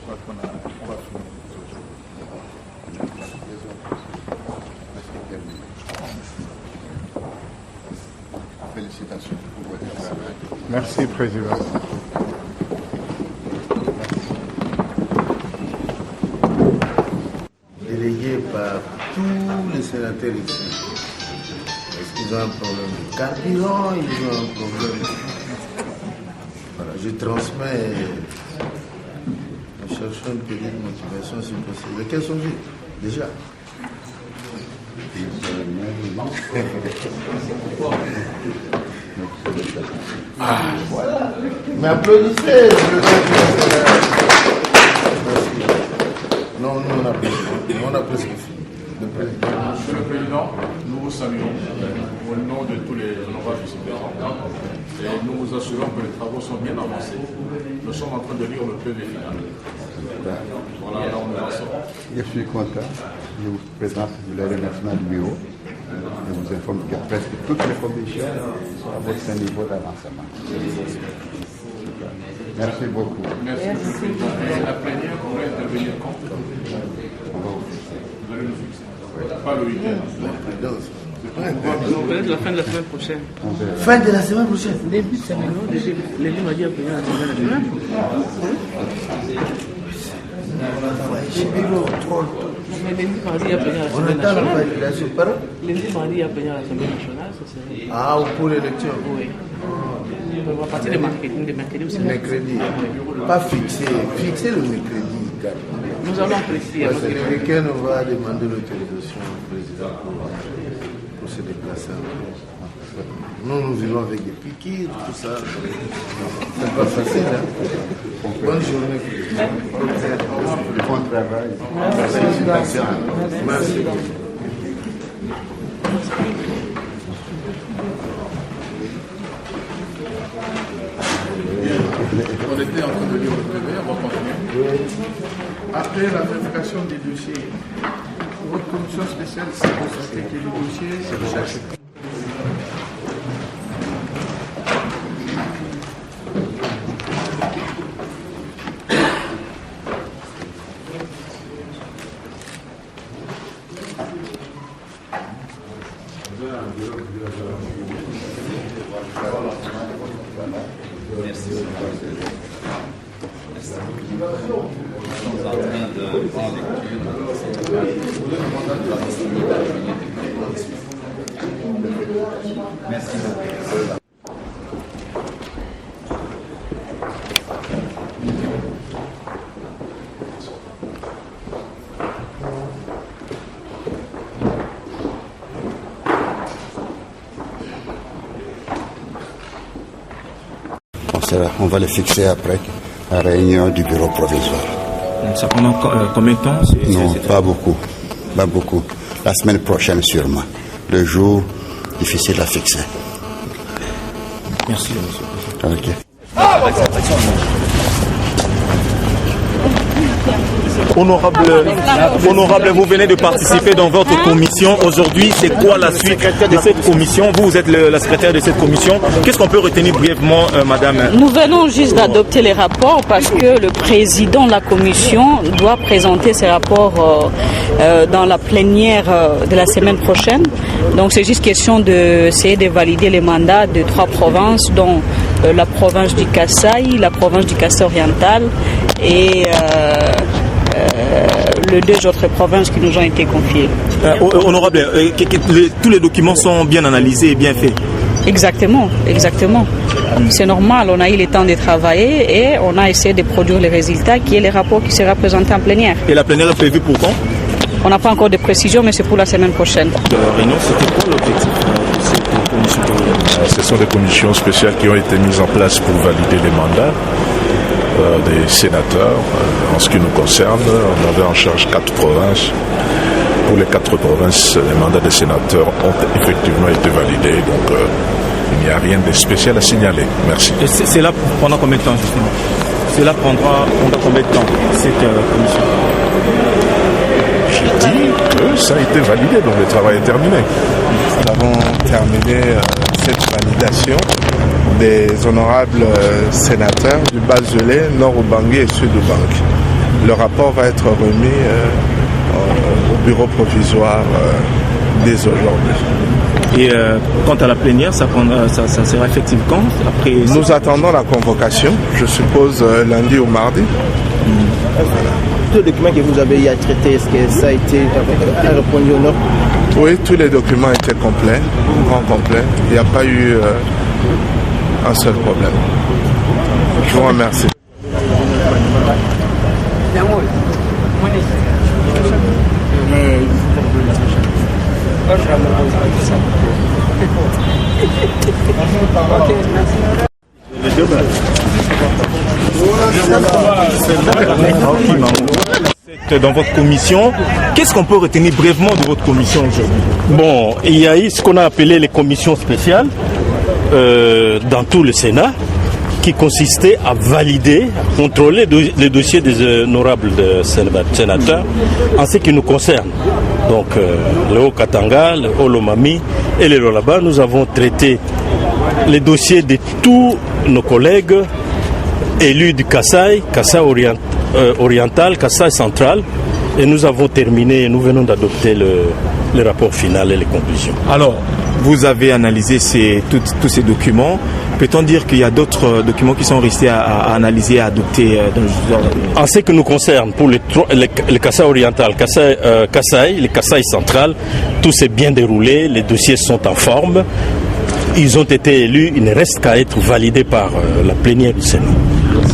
crois qu'on va finir. Félicitations pour votre travail. Merci, Président. Délégué par tous les sénateurs ici. Est-ce qu'ils ont un problème de carburant? Ils ont un problème. Voilà, je transmets. Nous cherchons une petite motivation si possible. Lesquels sont-ils déjà? Voilà. Mais applaudissez. Non, nous on a presque fini. Monsieur le Président, nous vous saluons au nom de tous les honorables vice-présidents et nous vous assurons que les travaux sont bien avancés. Nous sommes en train de lire le PV final. Voilà, là on est ensemble. Je suis content. Je vous présente le remerciement du bureau. Je vous informe que presque toutes les commissions sont à votre niveau d'avancement. Merci beaucoup. Merci, Monsieur le Président. Et la plénière pourrait intervenir quand? Vous allez nous fixer. Pas le week-end. Peut-être la fin de la semaine prochaine. Fin de la semaine prochaine. Début de semaine, non? Lundi, mardi, après la semaine nationale. Mais lundi, mardi, après la On semaine attend la nationale. validation. Pardon? Lundi, mardi, après la semaine nationale, ça serait. Ah, pour l'élection. Oui. À partir de mercredi aussi. Mercredi. Pas fixé. Fixé le mercredi. Nous allons apprécier. Parce que le week-end, on va demander l'autorisation au président pour se déplacer. Nous vivons avec des piquets, tout ça. C'est pas facile. Hein? Bonne journée. Bon travail. Merci. Merci. On était en train de lire le PV, on va continuer. Après la vérification des dossiers, votre commission spéciale s'est constatée que les dossiers c'est recherché. On va le fixer après la réunion du bureau provisoire. Ça pendant combien de temps? Non, pas beaucoup. Pas beaucoup. La semaine prochaine sûrement. Le jour difficile à fixer. Merci, monsieur. Ok. Honorable, vous venez de participer dans votre commission. Aujourd'hui, c'est quoi la suite de cette commission? Vous êtes la secrétaire de cette commission. Qu'est-ce qu'on peut retenir brièvement, madame? Nous venons juste d'adopter les rapports parce que le président de la commission doit présenter ses rapports dans la plénière de la semaine prochaine. Donc c'est juste question d'essayer de valider les mandats de 3 provinces, dont la province du Kasaï, la province du Kasaï oriental et les 2 autres provinces qui nous ont été confiées. Honorable, tous les documents sont bien analysés et bien faits. Exactement, exactement. C'est normal, on a eu le temps de travailler et on a essayé de produire les résultats qui est le rapport qui sera présenté en plénière. Et la plénière est prévue pour quand? On n'a pas encore de précision, mais c'est pour la semaine prochaine. Réunion, c'était quoi l'objectif de cette commission? Ce sont des commissions spéciales qui ont été mises en place pour valider les mandats des sénateurs. En ce qui nous concerne, on avait en charge 4 provinces. Pour les 4 provinces, les mandats des sénateurs ont effectivement été validés. Donc, il n'y a rien de spécial à signaler. Merci. Et c'est là pendant combien de temps, justement? Cela prendra combien de temps, cette commission? J'ai dit que ça a été validé, donc le travail est terminé. Nous avons terminé cette validation des honorables sénateurs du Bas-Gelé, Nord-Ubangi et Sud-Ubangi. le rapport va être remis au bureau provisoire dès aujourd'hui. Et quant à la plénière, ça sera effectif quand après? Nous attendons la convocation, je suppose lundi ou mardi. Tous les documents que vous avez eu à traiter, est-ce que ça a été répondu au nom? Oui, tous les documents étaient complets, grand complet. Il n'y a pas eu un seul problème. Je vous remercie. Dans votre commission, qu'est-ce qu'on peut retenir brièvement de votre commission aujourd'hui? Bon, il y a eu ce qu'on a appelé les commissions spéciales dans tout le Sénat, qui consistait à valider, à contrôler les dossiers des honorables sénateurs en ce qui nous concerne. Donc le Haut-Katanga, le Haut-Lomami et le Lualaba, nous avons traité les dossiers de tous nos collègues élus du Kasaï, Kasaï oriental, Kasaï central, et nous avons terminé, nous venons d'adopter le rapport final et les conclusions. Alors, vous avez analysé tous ces documents. Peut-on dire qu'il y a d'autres documents qui sont restés à analyser, à adopter dans le jugement? En ce qui nous concerne, pour le Kasaï oriental, le Kasaï central, tout s'est bien déroulé, les dossiers sont en forme, ils ont été élus, il ne reste qu'à être validés par la plénière du Sénat.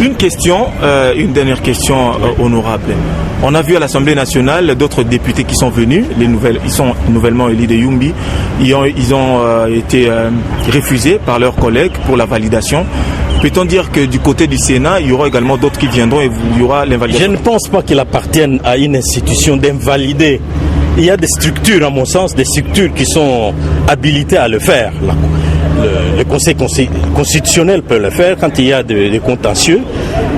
Une dernière question honorable. On a vu à l'Assemblée nationale d'autres députés qui sont venus, ils sont nouvellement élus de Yumbi, ils ont été refusés par leurs collègues pour la validation. Peut-on dire que du côté du Sénat, il y aura également d'autres qui viendront et il y aura l'invalidation? Je ne pense pas qu'il appartienne à une institution d'invalider. Il y a des structures, à mon sens, des structures qui sont habilitées à le faire. Le Conseil constitutionnel peut le faire quand il y a des contentieux,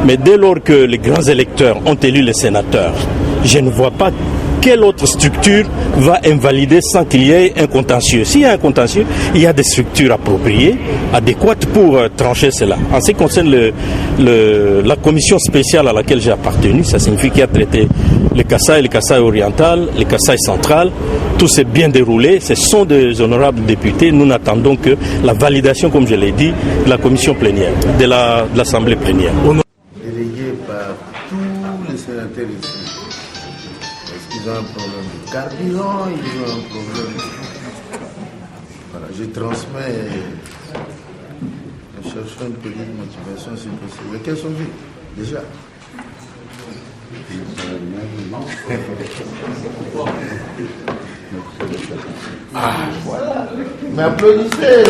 mais dès lors que les grands électeurs ont élu les sénateurs, je ne vois pas quelle autre structure va invalider sans qu'il y ait un contentieux. S'il y a un contentieux, il y a des structures appropriées, adéquates pour trancher cela. En ce qui concerne la commission spéciale à laquelle j'ai appartenu, ça signifie qu'il y a traité le Kasaï oriental, le Kasaï central, tout s'est bien déroulé, ce sont des honorables députés, nous n'attendons que la validation, comme je l'ai dit, de la commission plénière, de l'Assemblée plénière. Délégué par tous les sénateurs ici. Est-ce qu'ils ont un problème de carburant? Ils ont un problème. Voilà, je transmets en cherchant une petite motivation si possible. Lesquels sont vus déjà? Voilà. Mais applaudissez.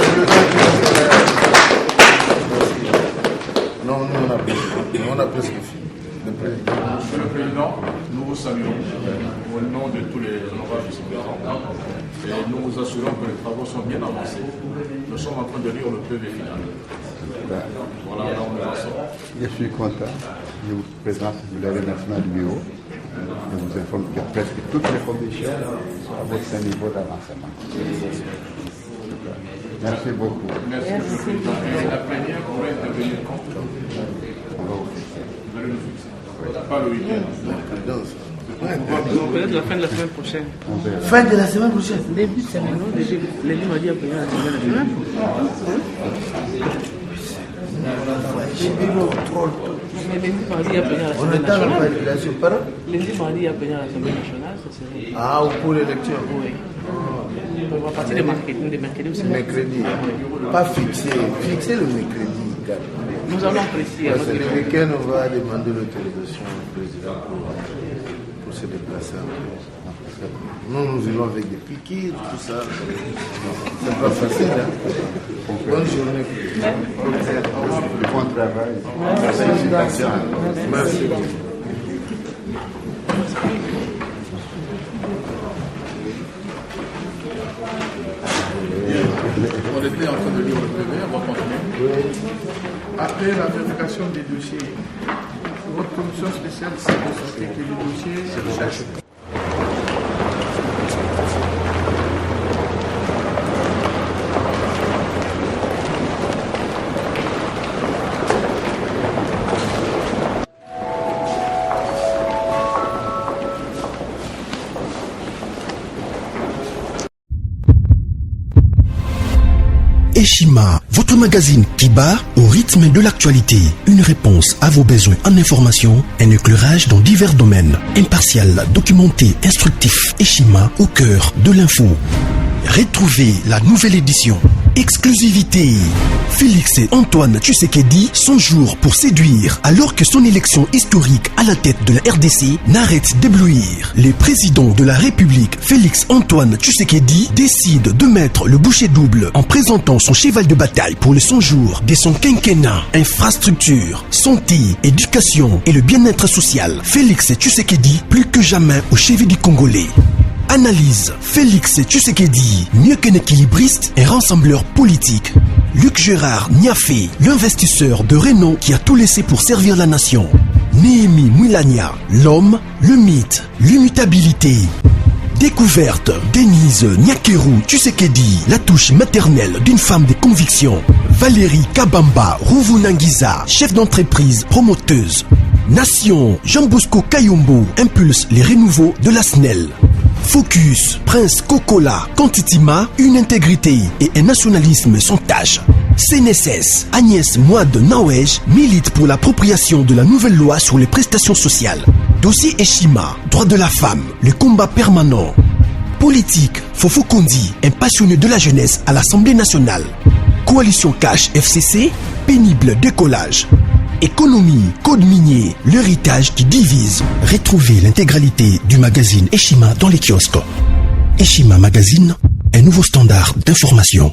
Non, nous on a presque fini. Monsieur le Président, nous vous saluons au nom de tous les honorables ici présents et nous vous assurons que les travaux sont bien avancés. Nous sommes en train de lire le PV final. Voilà, là on est ensemble. Je suis content. Je vous présente le remerciement du bureau. Je vous informe qu'il y a presque toutes les conditions à votre niveau d'avancement. Merci beaucoup. Merci, Monsieur le Président. Et la plénière pourrait intervenir quand? Vous allez nous fixer. Pas le week-end. Peut-être la fin de la semaine prochaine. Fin de la semaine prochaine. Début de semaine, non? Lundi, mardi, après la semaine nationale. On est dans la validation, pardon? Lundi, mardi, il y a payé à l'Assemblée nationale, ça serait... Ah, ou pour l'élection? Oui. À partir de mercredi aussi. Mercredi. Pas fixé. Fixé le mercredi. Nous allons apprécier. Parce que le week-end, on va demander l'autorisation au président pour se déplacer. Nous vivons avec des piquets, tout ça. C'est pas facile. Hein? Bonne journée. Bon travail. Merci. Merci. On était en train de lire le PV, on va continuer. Après la vérification des dossiers, votre commission spéciale s'est constatée que les dossiers se recherchent. Eshima, votre magazine qui bat au rythme de l'actualité. Une réponse à vos besoins en information, un éclairage dans divers domaines. Impartial, documenté, instructif. Eshima au cœur de l'info. Retrouvez la nouvelle édition. Exclusivité. Félix et Antoine Tshisekedi sont jours pour séduire alors que son élection historique à la tête de la RDC n'arrête d'éblouir. Le président de la République, Félix Antoine Tshisekedi, décide de mettre le bouchée double en présentant son cheval de bataille pour les 100 jours de son quinquennat. Infrastructure, santé, éducation et le bien-être social. Félix Tshisekedi, plus que jamais au chevet du Congolais. Analyse. Félix Tshisekedi, mieux qu'un équilibriste, un rassembleur politique. Luc Gérard Niafé, l'investisseur de renom qui a tout laissé pour servir la nation. Néhémie Mwilania, l'homme, le mythe, l'immutabilité. Découverte. Denise Nyakeru Tshisekedi, la touche maternelle d'une femme de conviction. Valérie Kabamba Ruvunangiza, chef d'entreprise promoteuse. Nation. Jean Bosco Kayombo impulse les renouveaux de la SNEL. Focus, Prince Kokola, Kantitima, une intégrité et un nationalisme sans tâche. CNSS, Agnès Mouad Nawej milite pour l'appropriation de la nouvelle loi sur les prestations sociales. Dossier Eshima, droit de la femme, le combat permanent. Politique, Fofo Kondi, un passionné de la jeunesse à l'Assemblée nationale. Coalition Cash FCC, pénible décollage. Économie, code minier, l'héritage qui divise. Retrouvez l'intégralité du magazine Eshima dans les kiosques. Eshima Magazine, un nouveau standard d'information.